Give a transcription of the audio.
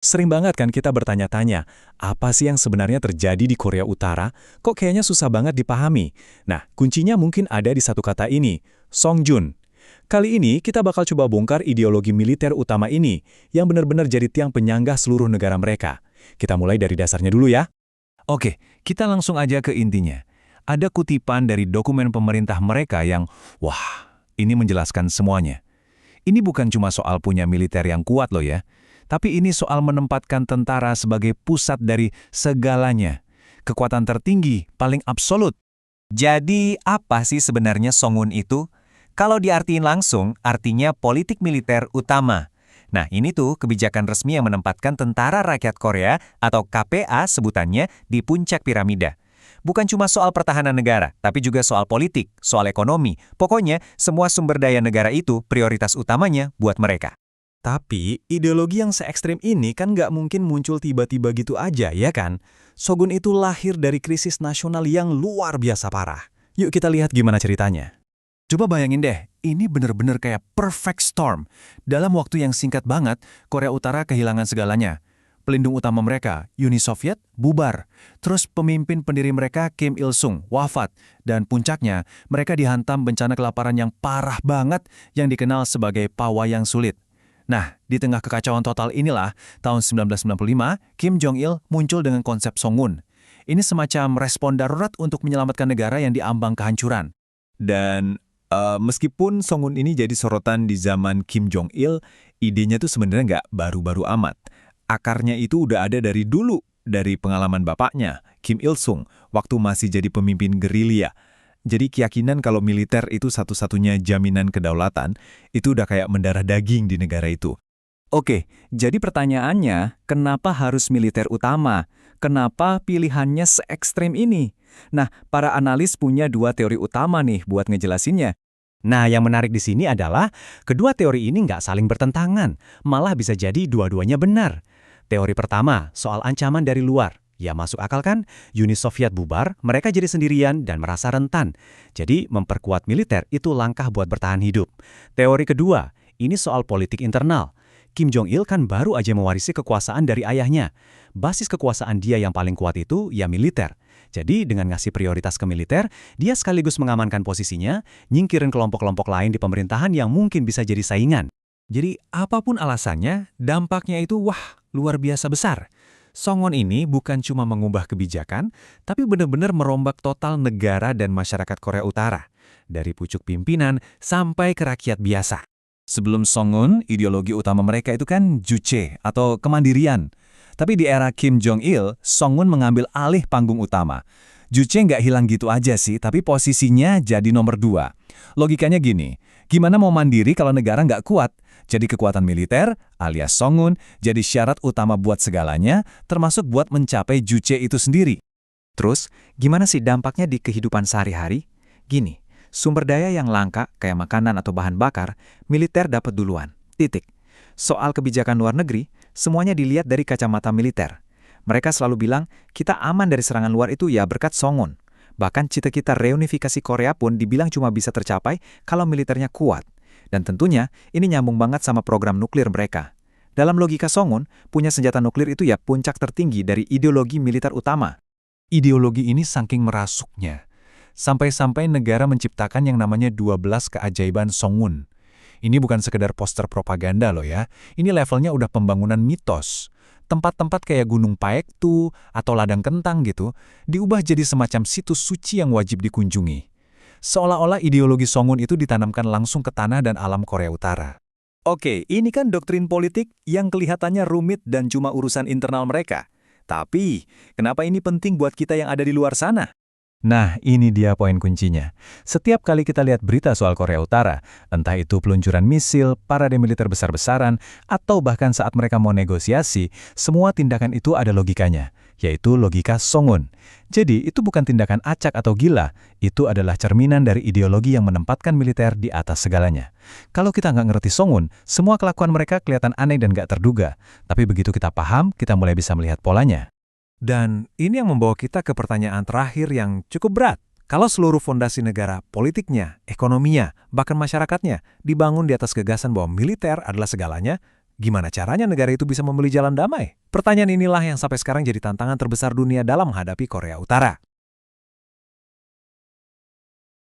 Sering banget kan kita bertanya-tanya, apa sih yang sebenarnya terjadi di Korea Utara? Kok kayaknya susah banget dipahami? Nah, kuncinya mungkin ada di satu kata ini, Songjun. Kali ini kita bakal coba bongkar ideologi militer utama ini, yang benar-benar jadi tiang penyanggah seluruh negara mereka. Kita mulai dari dasarnya dulu ya. Oke, kita langsung aja ke intinya. Ada kutipan dari dokumen pemerintah mereka yang, wah, ini menjelaskan semuanya. Ini bukan cuma soal punya militer yang kuat loh ya, tapi ini soal menempatkan tentara sebagai pusat dari segalanya. Kekuatan tertinggi, paling absolut. Jadi apa sih sebenarnya Songun itu? Kalau diartiin langsung, artinya politik militer utama. Nah, ini tuh kebijakan resmi yang menempatkan Tentara Rakyat Korea atau KPA sebutannya di puncak piramida. Bukan cuma soal pertahanan negara, tapi juga soal politik, soal ekonomi. Pokoknya, semua sumber daya negara itu prioritas utamanya buat mereka. Tapi, ideologi yang se-ekstrem ini kan nggak mungkin muncul tiba-tiba gitu aja, ya kan? Shogun itu lahir dari krisis nasional yang luar biasa parah. Yuk kita lihat gimana ceritanya. Coba bayangin deh, ini bener-bener kayak perfect storm. Dalam waktu yang singkat banget, Korea Utara kehilangan segalanya. Pelindung utama mereka, Uni Soviet, bubar. Terus pemimpin pendiri mereka, Kim Il-sung, wafat. Dan puncaknya, mereka dihantam bencana kelaparan yang parah banget yang dikenal sebagai pawayang sulit. Nah, di tengah kekacauan total inilah, tahun 1995, Kim Jong-il muncul dengan konsep Songun. Ini semacam respon darurat untuk menyelamatkan negara yang diambang kehancuran. Dan meskipun Songun ini jadi sorotan di zaman Kim Jong-il, idenya tuh sebenarnya nggak baru-baru amat. Akarnya itu udah ada dari dulu, dari pengalaman bapaknya, Kim Il-sung, waktu masih jadi pemimpin gerilya. Jadi keyakinan kalau militer itu satu-satunya jaminan kedaulatan, itu udah kayak mendarah daging di negara itu. Oke, jadi pertanyaannya, kenapa harus militer utama? Kenapa pilihannya se-ekstrem ini? Nah, para analis punya dua teori utama nih buat ngejelasinnya. Nah, yang menarik di sini adalah kedua teori ini nggak saling bertentangan, malah bisa jadi dua-duanya benar. Teori pertama, soal ancaman dari luar. Ya masuk akal kan? Uni Soviet bubar, mereka jadi sendirian dan merasa rentan. Jadi memperkuat militer itu langkah buat bertahan hidup. Teori kedua, ini soal politik internal. Kim Jong-il kan baru aja mewarisi kekuasaan dari ayahnya. Basis kekuasaan dia yang paling kuat itu ya militer. Jadi dengan ngasih prioritas ke militer, dia sekaligus mengamankan posisinya, nyingkirin kelompok-kelompok lain di pemerintahan yang mungkin bisa jadi saingan. Jadi apapun alasannya, dampaknya itu wah, luar biasa besar. Songun ini bukan cuma mengubah kebijakan, tapi benar-benar merombak total negara dan masyarakat Korea Utara. Dari pucuk pimpinan sampai ke rakyat biasa. Sebelum Songun, ideologi utama mereka itu kan Juche atau kemandirian. Tapi di era Kim Jong-il, Songun mengambil alih panggung utama. Juche nggak hilang gitu aja sih, tapi posisinya jadi nomor 2. Logikanya gini, gimana mau mandiri kalau negara nggak kuat? Jadi kekuatan militer, alias Songun, jadi syarat utama buat segalanya, termasuk buat mencapai Juche itu sendiri. Terus, gimana sih dampaknya di kehidupan sehari-hari? Gini, sumber daya yang langka, kayak makanan atau bahan bakar, militer dapat duluan. Titik. Soal kebijakan luar negeri, semuanya dilihat dari kacamata militer. Mereka selalu bilang, kita aman dari serangan luar itu ya berkat Songun. Bahkan cita-cita reunifikasi Korea pun dibilang cuma bisa tercapai kalau militernya kuat. Dan tentunya, ini nyambung banget sama program nuklir mereka. Dalam logika Songun, punya senjata nuklir itu ya puncak tertinggi dari ideologi militer utama. Ideologi ini saking merasuknya. Sampai-sampai negara menciptakan yang namanya 12 keajaiban Songun. Ini bukan sekedar poster propaganda loh ya. Ini levelnya udah pembangunan mitos. Tempat-tempat kayak Gunung Paektu atau Ladang Kentang gitu, diubah jadi semacam situs suci yang wajib dikunjungi. Seolah-olah ideologi Songun itu ditanamkan langsung ke tanah dan alam Korea Utara. Oke, ini kan doktrin politik yang kelihatannya rumit dan cuma urusan internal mereka. Tapi, kenapa ini penting buat kita yang ada di luar sana? Nah, ini dia poin kuncinya. Setiap kali kita lihat berita soal Korea Utara, entah itu peluncuran misil, parade militer besar-besaran, atau bahkan saat mereka mau negosiasi, semua tindakan itu ada logikanya, yaitu logika Songun. Jadi, itu bukan tindakan acak atau gila, itu adalah cerminan dari ideologi yang menempatkan militer di atas segalanya. Kalau kita nggak ngerti Songun, semua kelakuan mereka kelihatan aneh dan nggak terduga. Tapi begitu kita paham, kita mulai bisa melihat polanya. Dan ini yang membawa kita ke pertanyaan terakhir yang cukup berat. Kalau seluruh fondasi negara, politiknya, ekonominya, bahkan masyarakatnya dibangun di atas gagasan bahwa militer adalah segalanya, Gimana caranya negara itu bisa memilih jalan damai? Pertanyaan inilah yang sampai sekarang jadi tantangan terbesar dunia dalam menghadapi Korea Utara.